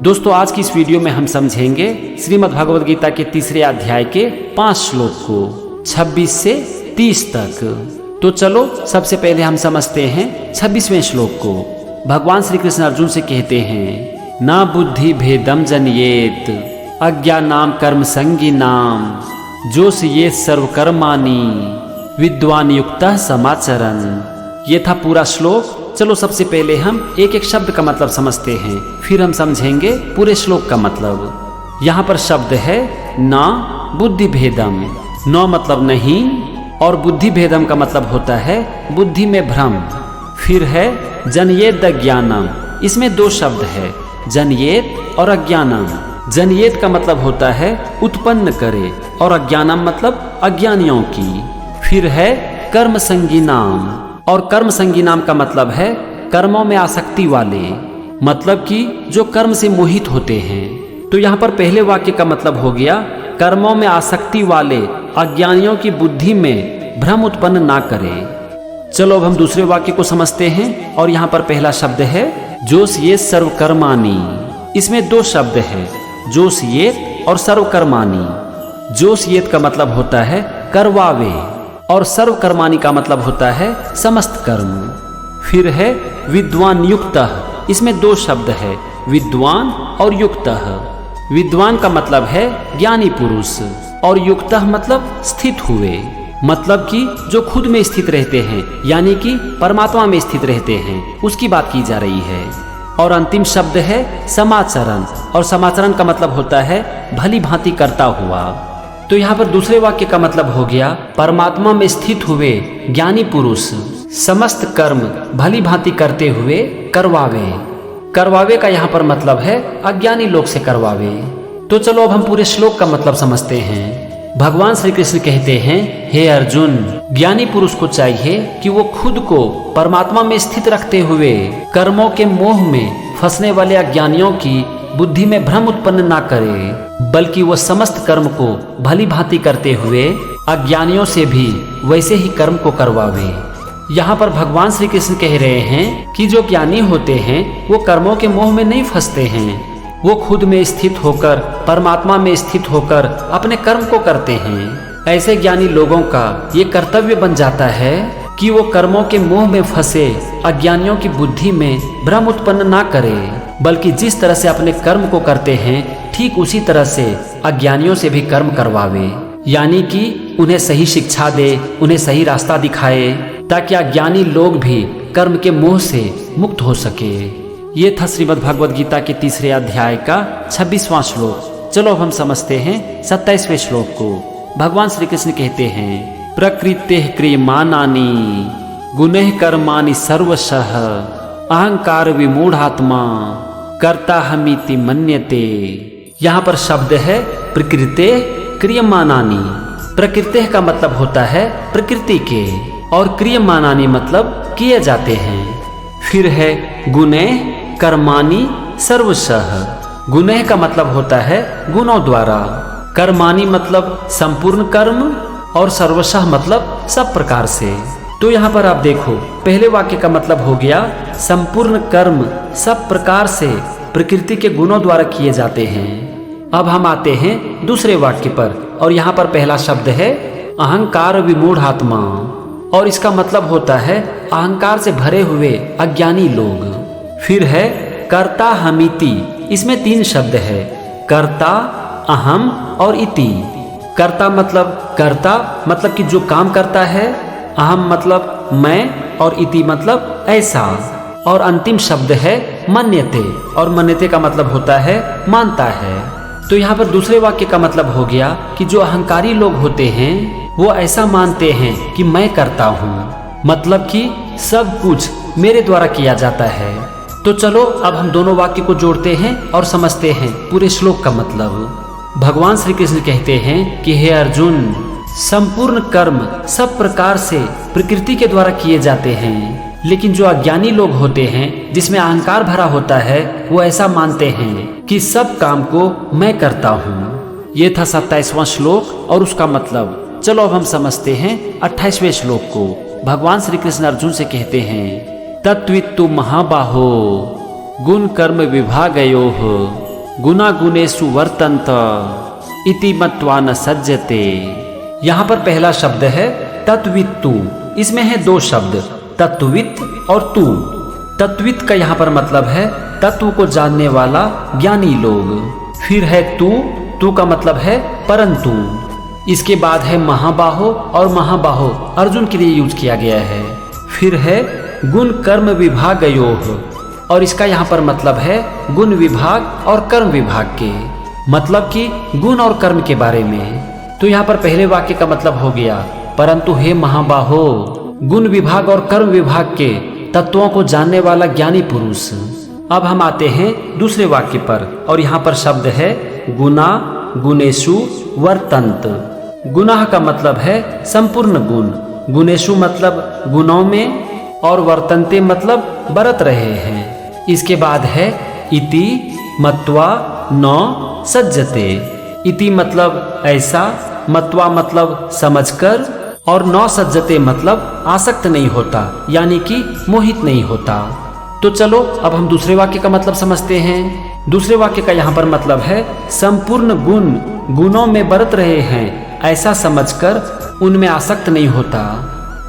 दोस्तों आज की इस वीडियो में हम समझेंगे श्रीमद् भगवद गीता के तीसरे अध्याय के 5 श्लोक को 26 से 30 तक। तो चलो सबसे पहले हम समझते हैं 26वें श्लोक को। भगवान श्री कृष्ण अर्जुन से कहते हैं, ना बुद्धि भेदम जनियेत अज्ञानाम कर्म संगीनाम जोस ये सर्वकर्माणि विद्वान युक्तः समाचरन्। ये था पूरा श्लोक। चलो सबसे पहले हम एक एक शब्द का मतलब समझते हैं, फिर हम समझेंगे पूरे श्लोक का मतलब। यहाँ पर शब्द है ना बुद्धि भेदम। न मतलब नहीं और बुद्धि भेदम का मतलब होता है बुद्धि में भ्रम। फिर है जनियेत अज्ञानम, इसमें 2 शब्द है, जनियेत और अज्ञानम। जनियेत का मतलब होता है उत्पन्न करे और अज्ञानम मतलब अज्ञानियों की। फिर है कर्म संगीनाम, और कर्म संगीनाम का मतलब है कर्मों में आसक्ति वाले, मतलब कि जो कर्म से मोहित होते हैं। तो यहाँ पर पहले वाक्य का मतलब हो गया कर्मों में आसक्ति वाले अज्ञानियों की बुद्धि में भ्रम उत्पन्न ना करे। चलो अब हम दूसरे वाक्य को समझते हैं। और यहाँ पर पहला शब्द है जोस ये सर्वकर्माणि। इसमें 2 शब्द है, जोस ये और सर्वकर्माणि। जोस ये का मतलब होता है करवावे और सर्वकर्माणि का मतलब होता है समस्त कर्म। फिर है विद्वान युक्तः, इसमें 2 शब्द है, विद्वान और युक्तः। विद्वान का मतलब है ज्ञानी पुरुष और युक्तः मतलब स्थित हुए, मतलब कि जो खुद में स्थित रहते हैं, यानी कि परमात्मा में स्थित रहते हैं, उसकी बात की जा रही है। और अंतिम शब्द है समाचरण, और समाचरण का मतलब होता है भली भांति करता हुआ। तो यहाँ पर दूसरे वाक्य का मतलब हो गया परमात्मा में स्थित हुए ज्ञानी पुरुष समस्त कर्म भली भांति करते हुए करवावे। करवावे का यहाँ पर मतलब है अज्ञानी लोग से करवावे। तो चलो अब हम पूरे श्लोक का मतलब समझते हैं। भगवान श्री कृष्ण कहते हैं, हे अर्जुन, ज्ञानी पुरुष को चाहिए कि वो खुद को परमात्मा में स्थित रखते हुए कर्मों के मोह में फंसने वाले अज्ञानियों की बुद्धि में भ्रम उत्पन्न ना करे, बल्कि वो समस्त कर्म को भली भांति करते हुए अज्ञानियों से भी वैसे ही कर्म को करवावे। यहाँ पर भगवान श्री कृष्ण कह रहे हैं कि जो ज्ञानी होते हैं वो कर्मों के मोह में नहीं फंसते हैं, वो खुद में स्थित होकर परमात्मा में स्थित होकर अपने कर्म को करते हैं। ऐसे ज्ञानी लोगों का ये कर्तव्य बन जाता है कि वो कर्मों के मोह में फंसे अज्ञानियों की बुद्धि में भ्रम उत्पन्न ना करे, बल्कि जिस तरह से अपने कर्म को करते हैं ठीक उसी तरह से अज्ञानियों से भी कर्म करवावे, यानी कि उन्हें सही शिक्षा दे, उन्हें सही रास्ता दिखाए, ताकि अज्ञानी लोग भी कर्म के मोह से मुक्त हो सके। ये था श्रीमद् भगवद गीता के तीसरे अध्याय का 26वां श्लोक। चलो अब हम समझते हैं 27वें श्लोक को। भगवान श्री कृष्ण कहते हैं, प्रकृतेः क्रियमाणानि गुणैः कर्माणि सर्वशः अहंकार विमूढ़ात्मा कर्ताहमिति मन्यते। यहाँ पर शब्द है प्रकृतेः क्रियमाणानि। प्रकृतेः का मतलब होता है प्रकृति के, और क्रियमाणानि मतलब किए जाते हैं। फिर है गुणैः कर्माणि सर्वशः। गुणैः का मतलब होता है गुणों द्वारा, कर्माणि मतलब संपूर्ण कर्म, और सर्वशः मतलब सब प्रकार से। तो यहाँ पर आप देखो पहले वाक्य का मतलब हो गया संपूर्ण कर्म सब प्रकार से प्रकृति के गुणों द्वारा किए जाते हैं। अब हम आते हैं दूसरे वाक्य पर, और यहाँ पर पहला शब्द है अहंकार विमूढ़ात्मा, और इसका मतलब होता है अहंकार से भरे हुए अज्ञानी लोग। फिर है कर्ता हमिति, इसमें 3 शब्द है, कर्ता, अहम और इति। कर्ता मतलब कि जो काम करता है, अहम मतलब मैं, और इति मतलब ऐसा, और अंतिम शब्द है मन्यते, और मन्यते का मतलब होता है मानता है। तो यहाँ पर दूसरे वाक्य का मतलब हो गया कि जो अहंकारी लोग होते हैं वो ऐसा मानते हैं कि मैं करता हूँ, मतलब कि सब कुछ मेरे द्वारा किया जाता है। तो चलो अब हम दोनों वाक्य को जोड़ते हैं और समझते हैं पूरे श्लोक का मतलब। भगवान श्री कृष्ण कहते हैं कि हे अर्जुन, संपूर्ण कर्म सब प्रकार से प्रकृति के द्वारा किए जाते हैं, लेकिन जो अज्ञानी लोग होते हैं जिसमें अहंकार भरा होता है वो ऐसा मानते हैं कि सब काम को मैं करता हूँ। ये था 27वां श्लोक और उसका मतलब। चलो अब हम समझते हैं 28वें श्लोक को। भगवान श्री कृष्ण अर्जुन से कहते हैं, तत्वित्तु महाबाहो गुण कर्म विभागयोः गुना गुणेषु वर्तन्त इति मत्वा न सज्जते। यहाँ पर पहला शब्द है तत्वित्तु। इसमें है दो शब्द, तत्वित और तू। तत्वित का यहाँ पर मतलब है तत्व को जानने वाला ज्ञानी लोग। फिर है तू का मतलब है परंतु। इसके बाद है महाबाहो, और महाबाहो अर्जुन के लिए यूज किया गया है। फिर है गुण कर्म विभागयोः, और इसका यहाँ पर मतलब है गुण विभाग और कर्म विभाग के, मतलब कि गुण और कर्म के बारे में। तो यहाँ पर पहले वाक्य का मतलब हो गया परंतु हे महाबाहो, गुण विभाग और कर्म विभाग के तत्वों को जानने वाला ज्ञानी पुरुष। अब हम आते हैं दूसरे वाक्य पर, और यहाँ पर शब्द है गुना गुणेषु वर्तन्त। गुना का मतलब है संपूर्ण गुण, गुणेषु मतलब गुणों में, और वर्तन्ते मतलब बरत रहे हैं। इसके बाद है इति मत्वा न सज्जते। इति मतलब ऐसा, मत्वा मतलब समझकर, और न सज्जते मतलब आसक्त नहीं होता, यानी कि मोहित नहीं होता। तो चलो अब हम दूसरे वाक्य का मतलब समझते हैं। दूसरे वाक्य का यहाँ पर मतलब है संपूर्ण गुण गुणों में बरत रहे हैं, ऐसा समझकर उनमें आसक्त नहीं होता।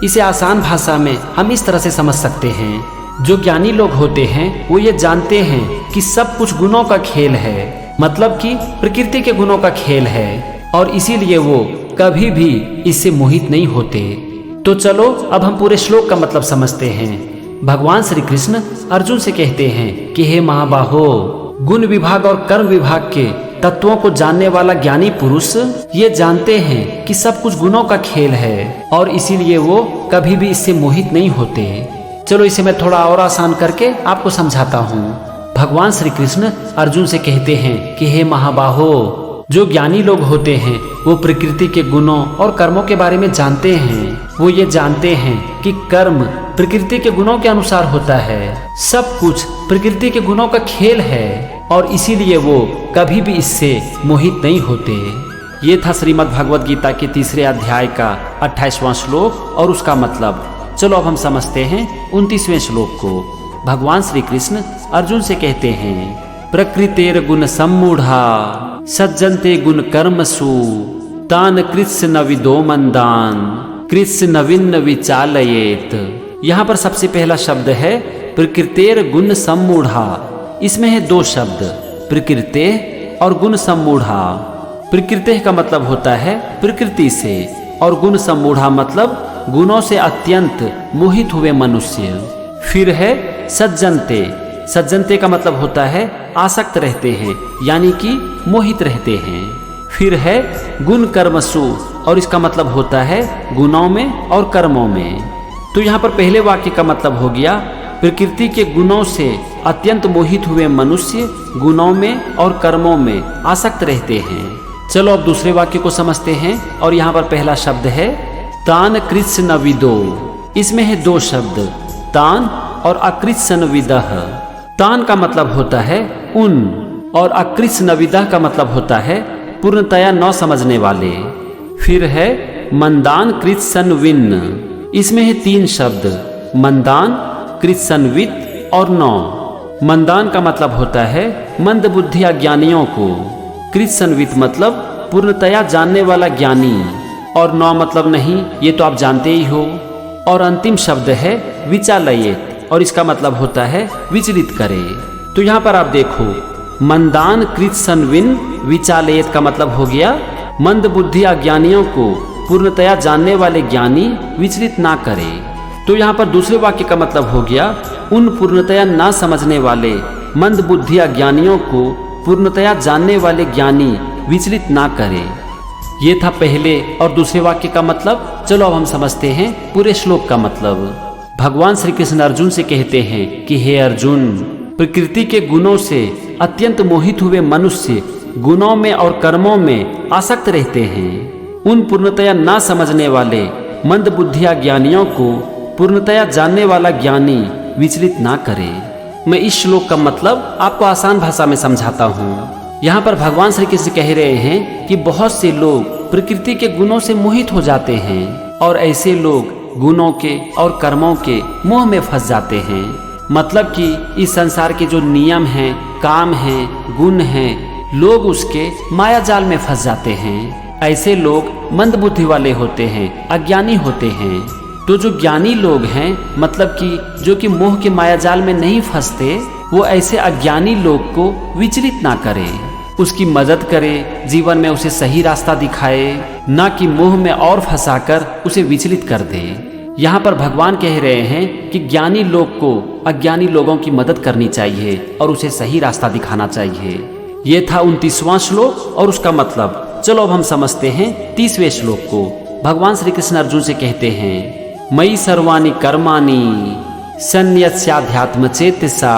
इसे आसान भाषा में हम इस तरह से समझ सकते हैं, जो ज्ञानी लोग होते हैं वो ये जानते हैं कि सब कुछ गुणों का खेल है, मतलब कि प्रकृति के गुणों का खेल है, और इसीलिए वो कभी भी इससे मोहित नहीं होते। तो चलो अब हम पूरे श्लोक का मतलब समझते हैं। भगवान श्री कृष्ण अर्जुन से कहते हैं कि हे महाबाहो, गुण विभाग और कर्म विभाग के तत्वों को जानने वाला ज्ञानी पुरुष ये जानते हैं कि सब कुछ गुणों का खेल है, और इसीलिए वो कभी भी इससे मोहित नहीं होते। चलो इसे मैं थोड़ा और आसान करके आपको समझाता हूँ। भगवान श्री कृष्ण अर्जुन से कहते हैं कि हे महाबाहो, जो ज्ञानी लोग होते हैं वो प्रकृति के गुणों और कर्मों के बारे में जानते हैं। वो ये जानते हैं कि कर्म प्रकृति के गुणों के अनुसार होता है, सब कुछ प्रकृति के गुणों का खेल है, और इसीलिए वो कभी भी इससे मोहित नहीं होते। ये था श्रीमद् भगवद गीता के तीसरे अध्याय का 28वां श्लोक और उसका मतलब। चलो अब हम समझते हैं 29वें श्लोक को। भगवान श्री कृष्ण अर्जुन से कहते हैं प्रकृतेर गुण सम्मूढ़ा सज्जन्ते गुण कर्मसु तान कृत्स न विदो मंदान कृत्स नवीन विचालयेत। यहाँ पर सबसे पहला शब्द है प्रकृतेर गुण सम्मूढ़ा। इसमें है दो शब्द, प्रकृते और गुण सम्मूढ़ा। प्रकृति का मतलब होता है प्रकृति से, और गुण सम्मूढ़ा मतलब गुणों से अत्यंत मोहित हुए मनुष्य। फिर है सज्जनते। सज्जनते का मतलब होता है आसक्त रहते हैं, यानी कि मोहित रहते हैं। फिर है गुण कर्मसु, और इसका मतलब होता है गुणों में और कर्मों में। तो यहाँ पर पहले वाक्य का मतलब हो गया प्रकृति के गुणों से अत्यंत मोहित हुए मनुष्य गुणों में और कर्मों में आसक्त रहते हैं। चलो अब दूसरे वाक्य को समझते हैं, और यहाँ पर पहला शब्द है तान कृत्स्न विदो। इसमें है दो शब्द, तान और अकृत्स्न विदः। तान का मतलब होता है उन, और अकृत्स्न विदः का मतलब होता है पूर्णतया न समझने वाले। फिर है मंदान कृत्स्नविन्। इसमें है तीन शब्द, मंदान, कृत्स्नवित् और नौ। मंदान का मतलब होता है मंद बुद्धि अज्ञानियों को, कृत्स्नवित् मतलब पूर्णतया जानने वाला ज्ञानी, और नौ मतलब नहीं, ये तो आप जानते ही हो। और अंतिम शब्द है विचालयेत, और इसका मतलब होता है विचलित करे। तो यहाँ पर आप देखो, मंदान कृत्स्नविन् विचालयेत का मतलब हो गया मंद बुद्धि अज्ञानियों को पूर्णतया जानने वाले ज्ञानी विचलित ना करे। तो यहाँ पर दूसरे वाक्य का मतलब हो गया उन पूर्णतया ना समझने वाले मंद बुद्धि अज्ञानियों को पूर्णतया जानने वाले ज्ञानी विचलित ना करे। ये था पहले और दूसरे वाक्य का मतलब। चलो अब हम समझते हैं पूरे श्लोक का मतलब। भगवान श्री कृष्ण अर्जुन से कहते हैं कि हे अर्जुन, प्रकृति के गुणों से अत्यंत मोहित हुए मनुष्य गुणों में और कर्मों में आसक्त रहते हैं। उन पूर्णतया ना समझने वाले मंद बुद्धिया ज्ञानियों को पूर्णतया जानने वाला ज्ञानी विचलित ना करे। मैं इस श्लोक का मतलब आपको आसान भाषा में समझाता हूँ। यहाँ पर भगवान श्री कृष्ण कह रहे हैं कि बहुत से लोग प्रकृति के गुणों से मोहित हो जाते हैं, और ऐसे लोग गुणों के और कर्मों के मोह में फंस जाते हैं। मतलब कि इस संसार के जो नियम हैं काम हैं, गुण हैं, लोग उसके माया जाल में फंस जाते हैं। ऐसे लोग मंदबुद्धि वाले होते हैं, अज्ञानी होते हैं। तो जो ज्ञानी लोग हैं, मतलब कि जो कि मोह के माया जाल में नहीं फंसते, वो ऐसे अज्ञानी लोग को विचलित ना करे, उसकी मदद करे, जीवन में उसे सही रास्ता दिखाए, ना कि मोह में और फंसाकर उसे विचलित कर दे। यहाँ पर भगवान कह रहे हैं कि ज्ञानी लोग को अज्ञानी लोगों की मदद करनी चाहिए और उसे सही रास्ता दिखाना चाहिए। ये था 29वां श्लोक और उसका मतलब। चलो अब हम समझते हैं 30वें श्लोक को। भगवान श्री कृष्ण अर्जुन से कहते हैं, मयि सर्वाणि कर्माणि सन्न्यस्याध्यात्म चेतसा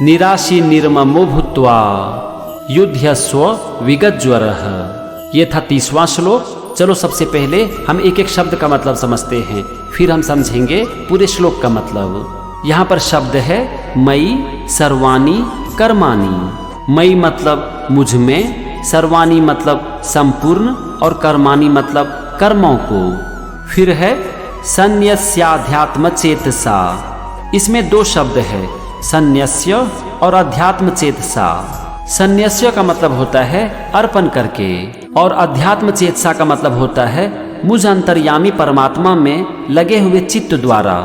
निराशी निर्ममो भूत्वा युध्यस्व विगतज्वरः। ये था 30वां श्लोक। चलो सबसे पहले हम एक एक शब्द का मतलब समझते हैं, फिर हम समझेंगे पूरे श्लोक का मतलब। यहाँ पर शब्द है मयि सर्वाणि कर्माणि। मयि मतलब मुझ में, सर्वाणि मतलब संपूर्ण और कर्माणि मतलब कर्मों को। फिर है सन्न्यस्याध्यात्म चेतसा। इसमें दो शब्द है, सन्न्यस्य और अध्यात्म चेतसा। सन्न्यस्य का मतलब होता है अर्पण करके और अध्यात्म चेतसा का मतलब होता है मुझ अंतर्यामी परमात्मा में लगे हुए चित्त द्वारा।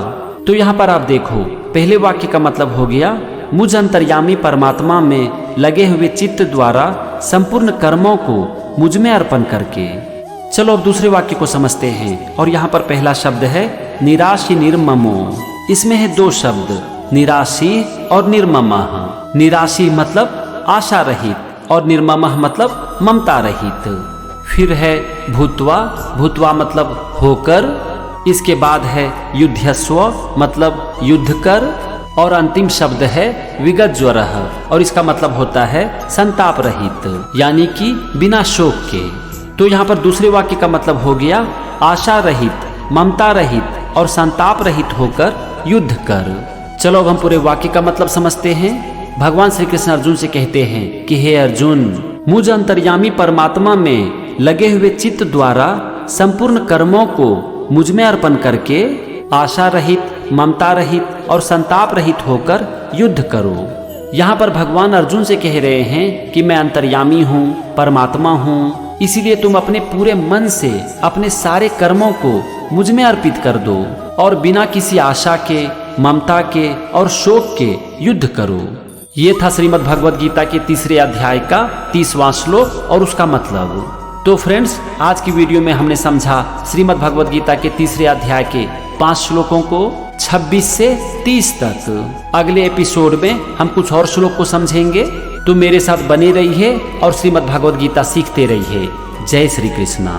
तो यहाँ पर आप देखो, पहले वाक्य का मतलब हो गया मुझ अंतर्यामी परमात्मा में लगे हुए चित्त द्वारा संपूर्ण कर्मों को मुझ में अर्पण करके। चलो अब दूसरे वाक्य को समझते हैं और यहाँ पर पहला शब्द है निराशी निर्ममो। इसमें है दो शब्द, निराशी और निर्ममः। निराशी मतलब आशा रहित और निर्ममः मतलब ममता रहित। फिर है भूत्वा। भूत्वा मतलब होकर। इसके बाद है युध्यस्व मतलब युद्ध कर। और अंतिम शब्द है विगतज्वरः और इसका मतलब होता है संताप रहित, यानी कि बिना शोक के। तो यहाँ पर दूसरे वाक्य का मतलब हो गया आशा रहित, ममता रहित और संताप रहित होकर युद्ध कर। चलो अब हम पूरे वाक्य का मतलब समझते हैं। भगवान श्री कृष्ण अर्जुन से कहते हैं कि हे अर्जुन, मुझ अंतर्यामी परमात्मा में लगे हुए चित्त द्वारा संपूर्ण कर्मों को मुझ में अर्पण करके आशा रहित, ममता रहित और संताप रहित होकर युद्ध करो। यहाँ पर भगवान अर्जुन से कह रहे हैं कि मैं अंतर्यामी हूँ, परमात्मा हूँ, इसीलिए तुम अपने पूरे मन से अपने सारे कर्मों को मुझ में अर्पित कर दो और बिना किसी आशा के, ममता के और शोक के युद्ध करो। ये था श्रीमद् भगवद गीता के 3 अध्याय का 30वां श्लोक और उसका मतलब। तो फ्रेंड्स, आज की वीडियो में हमने समझा श्रीमद् भगवद गीता के 3 अध्याय के 5 श्लोकों को 26 से 30 तक। अगले एपिसोड में हम कुछ और श्लोक को समझेंगे। तो मेरे साथ बने रहिए और श्रीमद् भगवद गीता सीखते रहिए। जय श्री कृष्णा।